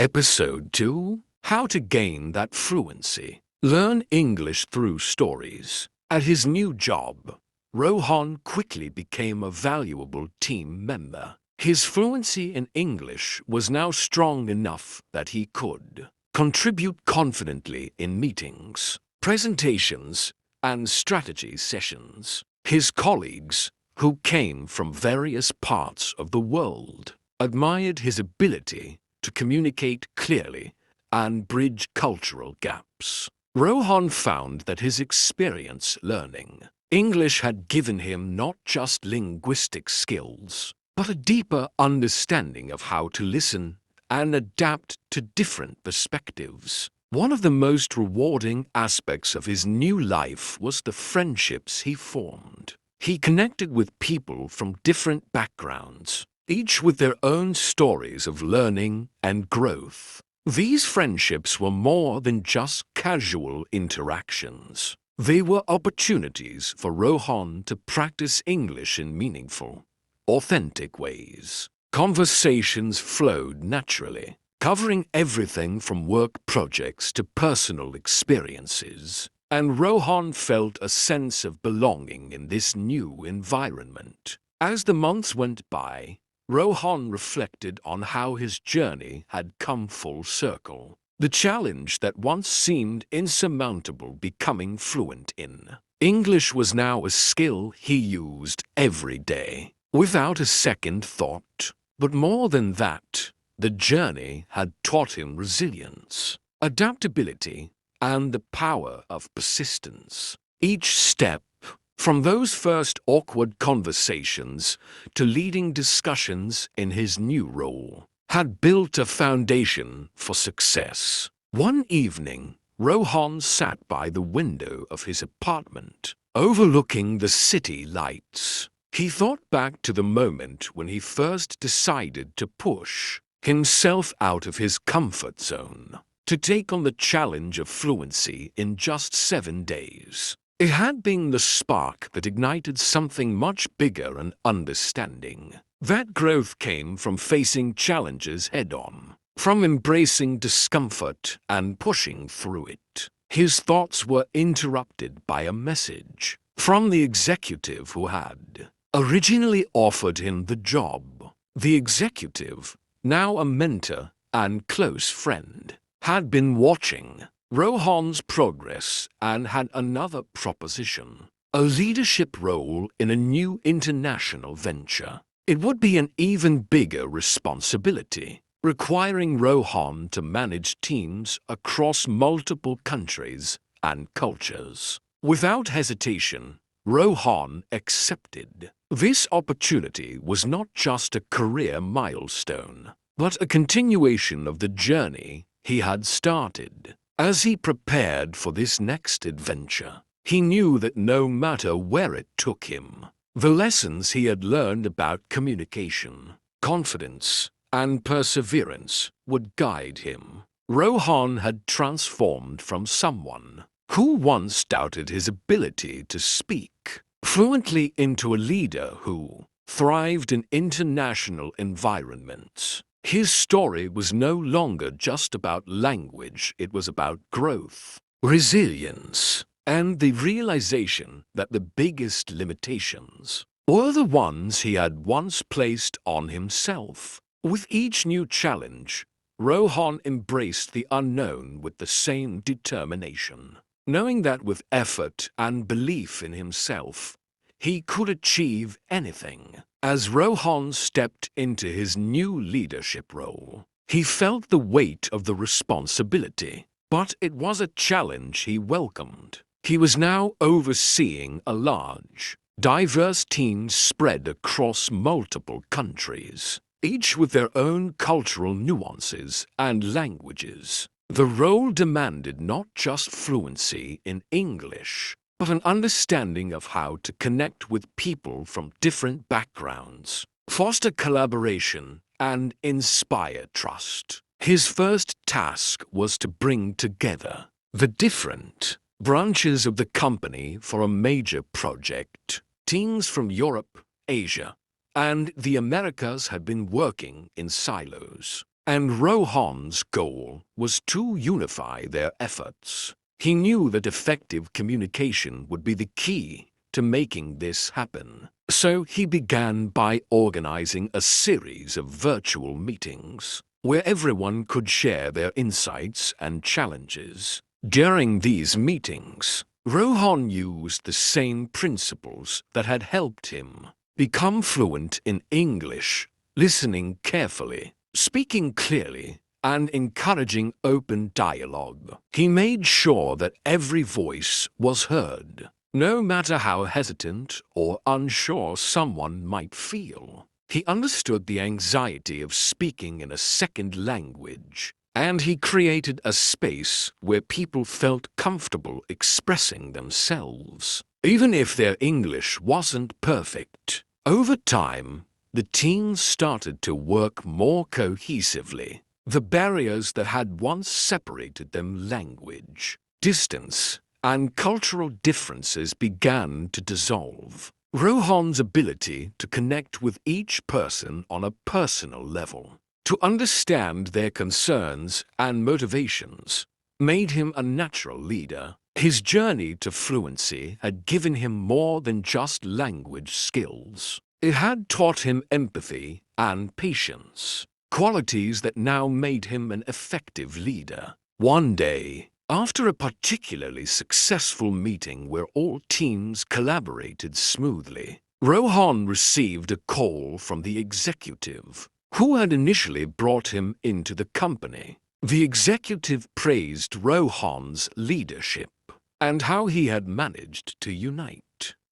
Episode 2: How to Gain That Fluency. Learn English Through Stories. At his new job, Rohan quickly became a valuable team member. His fluency in English was now strong enough that he could contribute confidently in meetings, presentations, and strategy sessions. His colleagues, who came from various parts of the world, admired his ability to communicate clearly and bridge cultural gaps. Rohan found that his experience learning English had given him not just linguistic skills, but a deeper understanding of how to listen and adapt to different perspectives. One of the most rewarding aspects of his new life was the friendships he formed. He connected with people from different backgrounds, each with their own stories of learning and growth. These friendships were more than just casual interactions. They were opportunities for Rohan to practice English in meaningful, authentic ways. Conversations flowed naturally, covering everything from work projects to personal experiences, and Rohan felt a sense of belonging in this new environment. As the months went by, Rohan reflected on how his journey had come full circle. The challenge that once seemed insurmountable becoming fluent in English was now a skill he used every day, without a second thought. But more than that, the journey had taught him resilience, adaptability, and the power of persistence. Each step, from those first awkward conversations to leading discussions in his new role, had built a foundation for success. One evening, Rohan sat by the window of his apartment, overlooking the city lights. He thought back to the moment when he first decided to push himself out of his comfort zone, to take on the challenge of fluency in just 7 days. It had been the spark that ignited something much bigger and understanding. That growth came from facing challenges head-on, from embracing discomfort and pushing through it. His thoughts were interrupted by a message from the executive who had originally offered him the job. The executive, now a mentor and close friend, had been watching Rohan's progress and had another proposition: a leadership role in a new international venture. It would be an even bigger responsibility, requiring Rohan to manage teams across multiple countries and cultures. Without hesitation, Rohan accepted. This opportunity was not just a career milestone, but a continuation of the journey he had started. As he prepared for this next adventure, he knew that no matter where it took him, the lessons he had learned about communication, confidence, and perseverance would guide him. Rohan had transformed from someone who once doubted his ability to speak fluently into a leader who thrived in international environments. His story was no longer just about language, it was about growth, resilience, and the realization that the biggest limitations were the ones he had once placed on himself. With each new challenge, Rohan embraced the unknown with the same determination, knowing that with effort and belief in himself, he could achieve anything. As Rohan stepped into his new leadership role, he felt the weight of the responsibility, but it was a challenge he welcomed. He was now overseeing a large, diverse team spread across multiple countries, each with their own cultural nuances and languages. The role demanded not just fluency in English, but an understanding of how to connect with people from different backgrounds, foster collaboration, and inspire trust. His first task was to bring together the different branches of the company for a major project. Teams from Europe, Asia, and the Americas had been working in silos, and Rohan's goal was to unify their efforts. He knew that effective communication would be the key to making this happen. So he began by organizing a series of virtual meetings where everyone could share their insights and challenges. During these meetings, Rohan used the same principles that had helped him become fluent in English, listening carefully, speaking clearly, and encouraging open dialogue. He made sure that every voice was heard, no matter how hesitant or unsure someone might feel. He understood the anxiety of speaking in a second language, and he created a space where people felt comfortable expressing themselves, even if their English wasn't perfect. Over time, the team started to work more cohesively. The barriers that had once separated them, language, distance, and cultural differences, began to dissolve. Rohan's ability to connect with each person on a personal level, to understand their concerns and motivations, made him a natural leader. His journey to fluency had given him more than just language skills. It had taught him empathy and patience, qualities that now made him an effective leader. One day, after a particularly successful meeting where all teams collaborated smoothly, Rohan received a call from the executive who had initially brought him into the company. The executive praised Rohan's leadership and how he had managed to unite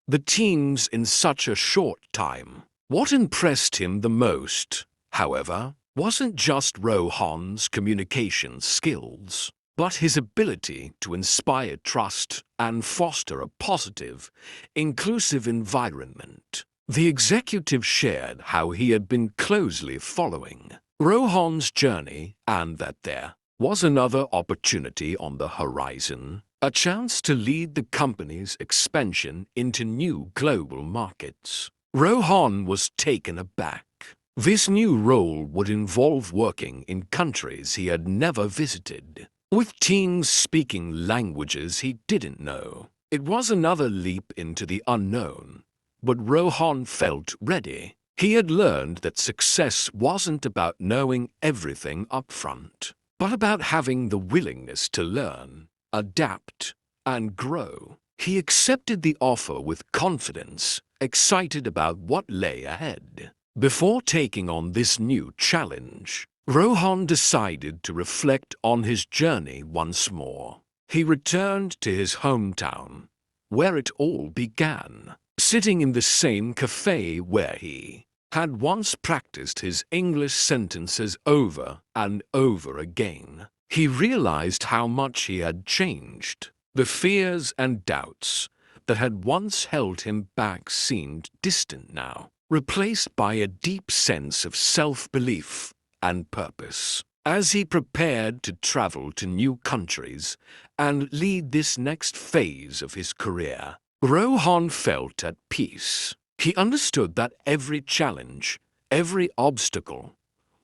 the teams in such a short time. What impressed him the most, however, wasn't just Rohan's communication skills, but his ability to inspire trust and foster a positive, inclusive environment. The executive shared how he had been closely following Rohan's journey and that there was another opportunity on the horizon, a chance to lead the company's expansion into new global markets. Rohan was taken aback. This new role would involve working in countries he had never visited, with teams speaking languages he didn't know. It was another leap into the unknown, but Rohan felt ready. He had learned that success wasn't about knowing everything up front, but about having the willingness to learn, adapt, and grow. He accepted the offer with confidence, excited about what lay ahead. Before taking on this new challenge, Rohan decided to reflect on his journey once more. He returned to his hometown, where it all began, sitting in the same cafe where he had once practiced his English sentences over and over again. He realized how much he had changed. The fears and doubts that had once held him back seemed distant now, replaced by a deep sense of self-belief and purpose. As he prepared to travel to new countries and lead this next phase of his career, Rohan felt at peace. He understood that every challenge, every obstacle,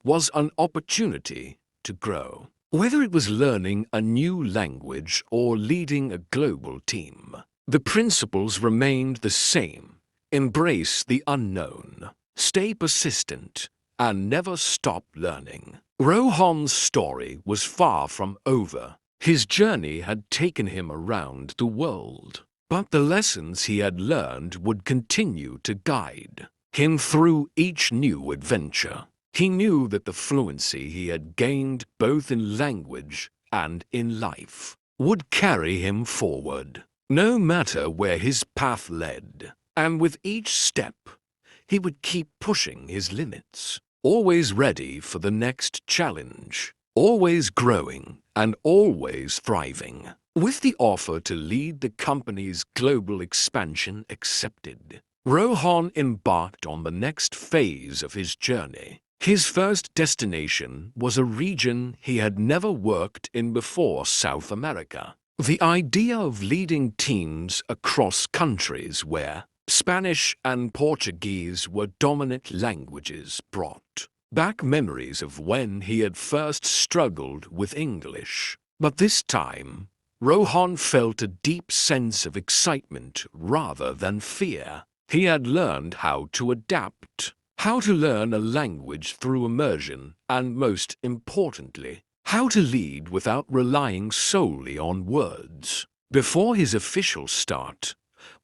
was an opportunity to grow. Whether it was learning a new language or leading a global team, the principles remained the same. Embrace the unknown, stay persistent, and never stop learning. Rohan's story was far from over. His journey had taken him around the world, but the lessons he had learned would continue to guide him through each new adventure. He knew that the fluency he had gained both in language and in life would carry him forward, no matter where his path led. And with each step, he would keep pushing his limits, always ready for the next challenge, always growing and always thriving. With the offer to lead the company's global expansion accepted, Rohan embarked on the next phase of his journey. His first destination was a region he had never worked in before: South America. The idea of leading teams across countries where Spanish and Portuguese were dominant languages brought back memories of when he had first struggled with English. But this time, Rohan felt a deep sense of excitement rather than fear. He had learned how to adapt, how to learn a language through immersion, and most importantly, how to lead without relying solely on words. Before his official start,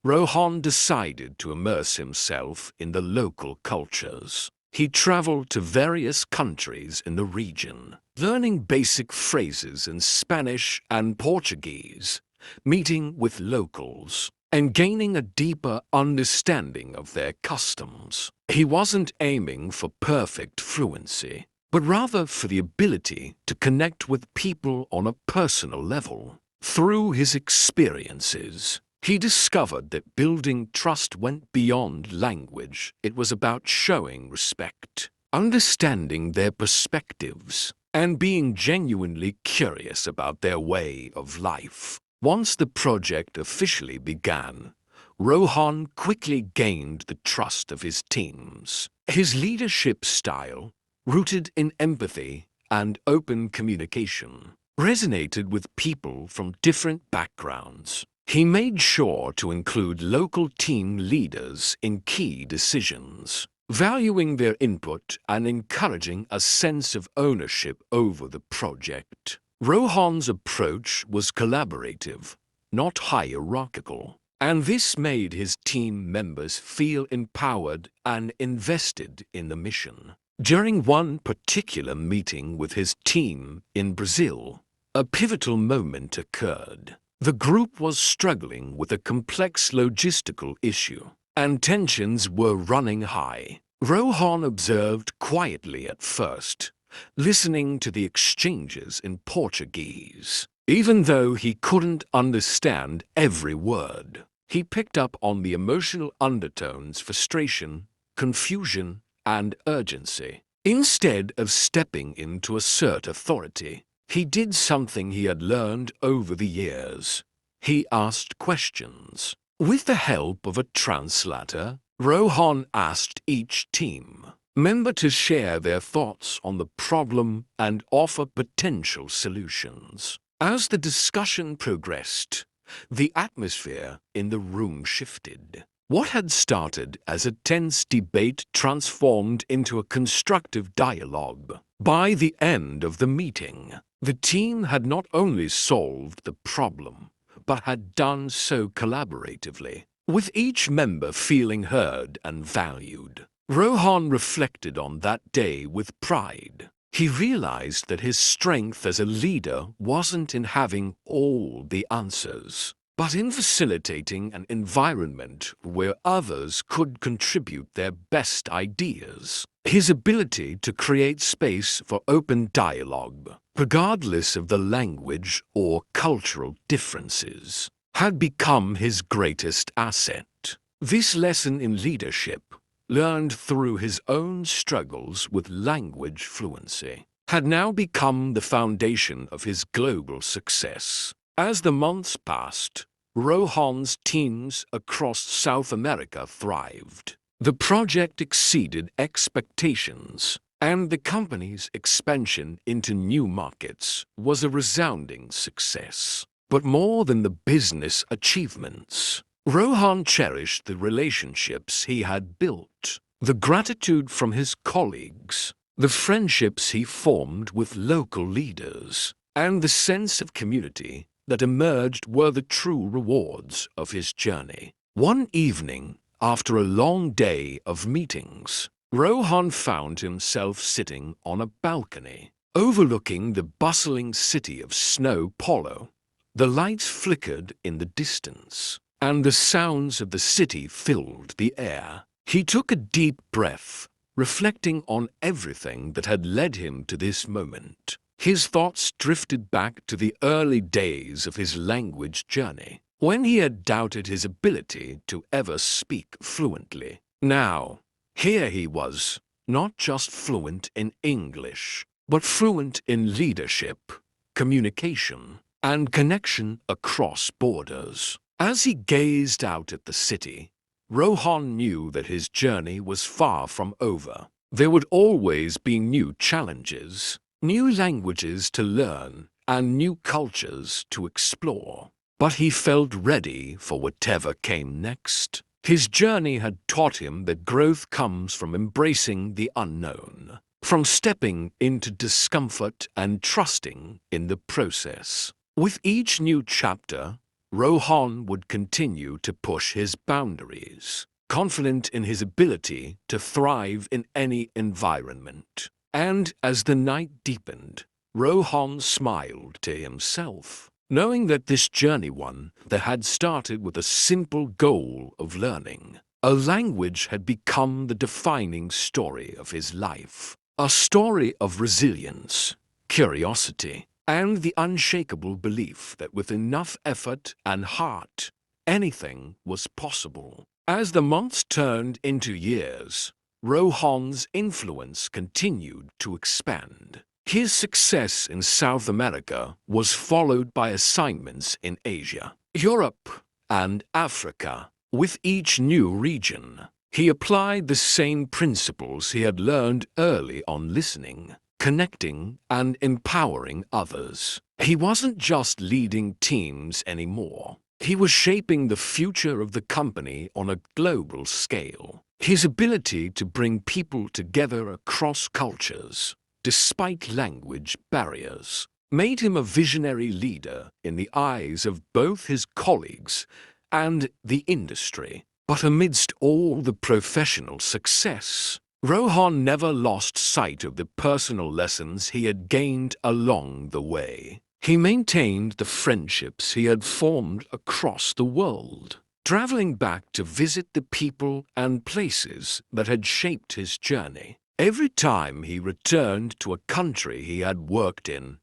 Rohan decided to immerse himself in the local cultures. He traveled to various countries in the region, learning basic phrases in Spanish and Portuguese, meeting with locals, and gaining a deeper understanding of their customs. He wasn't aiming for perfect fluency, but rather for the ability to connect with people on a personal level. Through his experiences, he discovered that building trust went beyond language. It was about showing respect, understanding their perspectives, and being genuinely curious about their way of life. Once the project officially began, Rohan quickly gained the trust of his teams. His leadership style, rooted in empathy and open communication, resonated with people from different backgrounds. He made sure to include local team leaders in key decisions, valuing their input and encouraging a sense of ownership over the project. Rohan's approach was collaborative, not hierarchical, and this made his team members feel empowered and invested in the mission. During one particular meeting with his team in Brazil, a pivotal moment occurred. The group was struggling with a complex logistical issue, and tensions were running high. Rohan observed quietly at first, listening to the exchanges in Portuguese. Even though he couldn't understand every word, he picked up on the emotional undertones: frustration, confusion, and urgency. Instead of stepping in to assert authority, he did something he had learned over the years. He asked questions. With the help of a translator, Rohan asked each team member to share their thoughts on the problem and offer potential solutions. As the discussion progressed, the atmosphere in the room shifted. What had started as a tense debate transformed into a constructive dialogue. By the end of the meeting, the team had not only solved the problem, but had done so collaboratively, with each member feeling heard and valued. Rohan reflected on that day with pride. He realized that his strength as a leader wasn't in having all the answers, but in facilitating an environment where others could contribute their best ideas. His ability to create space for open dialogue, regardless of the language or cultural differences, had become his greatest asset. This lesson in leadership, learned through his own struggles with language fluency, had now become the foundation of his global success. As the months passed, Rohan's teams across South America thrived. The project exceeded expectations, and the company's expansion into new markets was a resounding success. But more than the business achievements, Rohan cherished the relationships he had built, the gratitude from his colleagues, the friendships he formed with local leaders, and the sense of community that emerged were the true rewards of his journey. One evening, after a long day of meetings, Rohan found himself sitting on a balcony, overlooking the bustling city of São Paulo. The lights flickered in the distance, and the sounds of the city filled the air. He took a deep breath, reflecting on everything that had led him to this moment. His thoughts drifted back to the early days of his language journey, when he had doubted his ability to ever speak fluently. Now, here he was, not just fluent in English, but fluent in leadership, communication, and connection across borders. As he gazed out at the city, Rohan knew that his journey was far from over. There would always be new challenges, new languages to learn, and new cultures to explore. But he felt ready for whatever came next. His journey had taught him that growth comes from embracing the unknown, from stepping into discomfort and trusting in the process. With each new chapter, Rohan would continue to push his boundaries, confident in his ability to thrive in any environment. And as the night deepened, Rohan smiled to himself, knowing that this journey one that had started with a simple goal of learning. A language had become the defining story of his life, a story of resilience, curiosity, and the unshakable belief that with enough effort and heart, anything was possible. As the months turned into years, Rohan's influence continued to expand. His success in South America was followed by assignments in Asia, Europe, and Africa. With each new region, he applied the same principles he had learned early on: listening, connecting, and empowering others. He wasn't just leading teams anymore. He was shaping the future of the company on a global scale. His ability to bring people together across cultures, despite language barriers, made him a visionary leader in the eyes of both his colleagues and the industry. But amidst all the professional success, Rohan never lost sight of the personal lessons he had gained along the way. He maintained the friendships he had formed across the world, traveling back to visit the people and places that had shaped his journey. Every time he returned to a country he had worked in,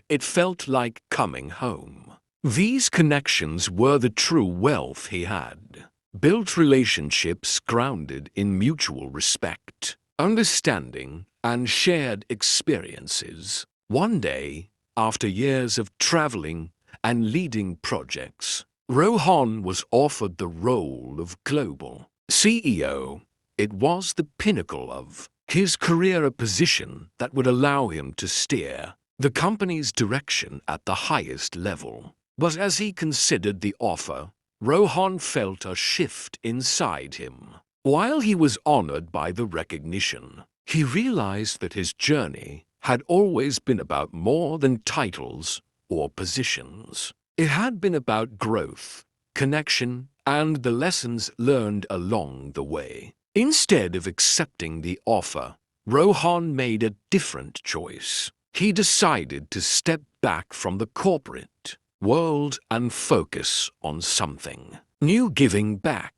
it felt like coming home. These connections were the true wealth he had, built relationships grounded in mutual respect, understanding, and shared experiences. One day, after years of traveling and leading projects, Rohan was offered the role of global CEO. It was the pinnacle of his career, a position that would allow him to steer the company's direction at the highest level. But as he considered the offer, Rohan felt a shift inside him. While he was honored by the recognition, he realized that his journey had always been about more than titles or positions. It had been about growth, connection, and the lessons learned along the way. Instead of accepting the offer, Rohan made a different choice. He decided to step back from the corporate world and focus on something new, giving back.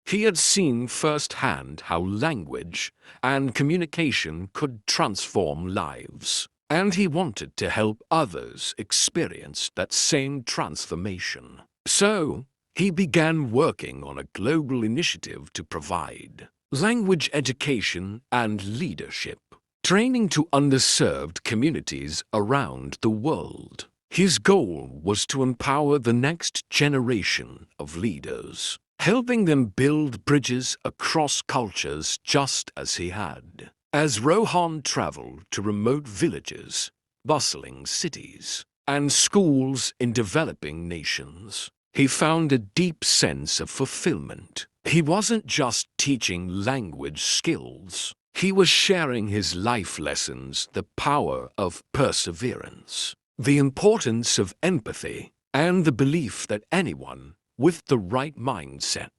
He had seen firsthand how language and communication could transform lives, and he wanted to help others experience that same transformation. So, he began working on a global initiative to provide language education and leadership training to underserved communities around the world. His goal was to empower the next generation of leaders, helping them build bridges across cultures just as he had. As Rohan traveled to remote villages, bustling cities, and schools in developing nations, he found a deep sense of fulfillment. He wasn't just teaching language skills. He was sharing his life lessons, the power of perseverance, the importance of empathy, and the belief that anyone with the right mindset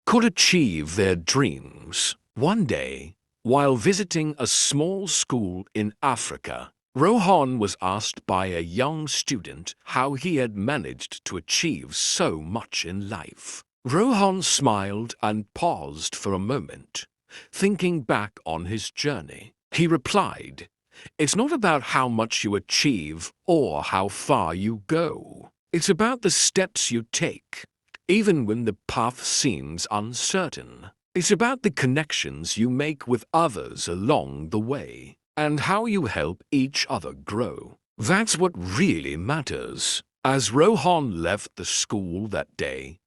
could achieve their dreams. One day, while visiting a small school in Africa, Rohan was asked by a young student how he had managed to achieve so much in life. Rohan smiled and paused for a moment, thinking back on his journey. He replied, "It's not about how much you achieve or how far you go. It's about the steps you take, even when the path seems uncertain. It's about the connections you make with others along the way, and how you help each other grow. That's what really matters." As Rohan left the school that day,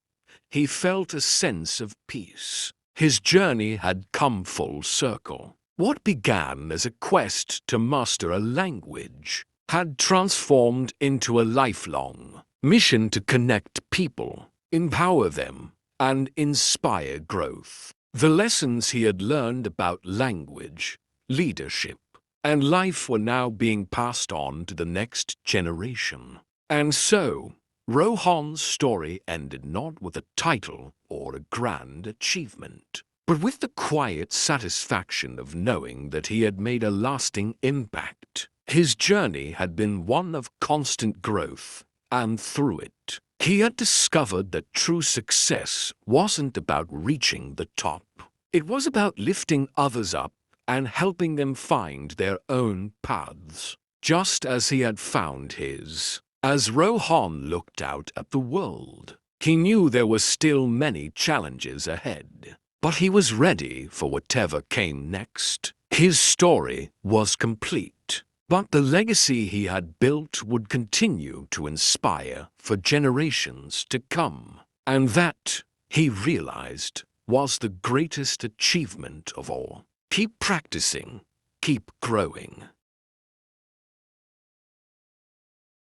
he felt a sense of peace. His journey had come full circle. What began as a quest to master a language had transformed into a lifelong mission to connect people, empower them, and inspire growth. The lessons he had learned about language, leadership, and life were now being passed on to the next generation. And so, Rohan's story ended not with a title or a grand achievement, but with the quiet satisfaction of knowing that he had made a lasting impact. His journey had been one of constant growth, and through it, he had discovered that true success wasn't about reaching the top. It was about lifting others up and helping them find their own paths, just as he had found his. As Rohan looked out at the world, he knew there were still many challenges ahead, but he was ready for whatever came next. His story was complete, but the legacy he had built would continue to inspire for generations to come. And that, he realized, was the greatest achievement of all. Keep practicing, keep growing.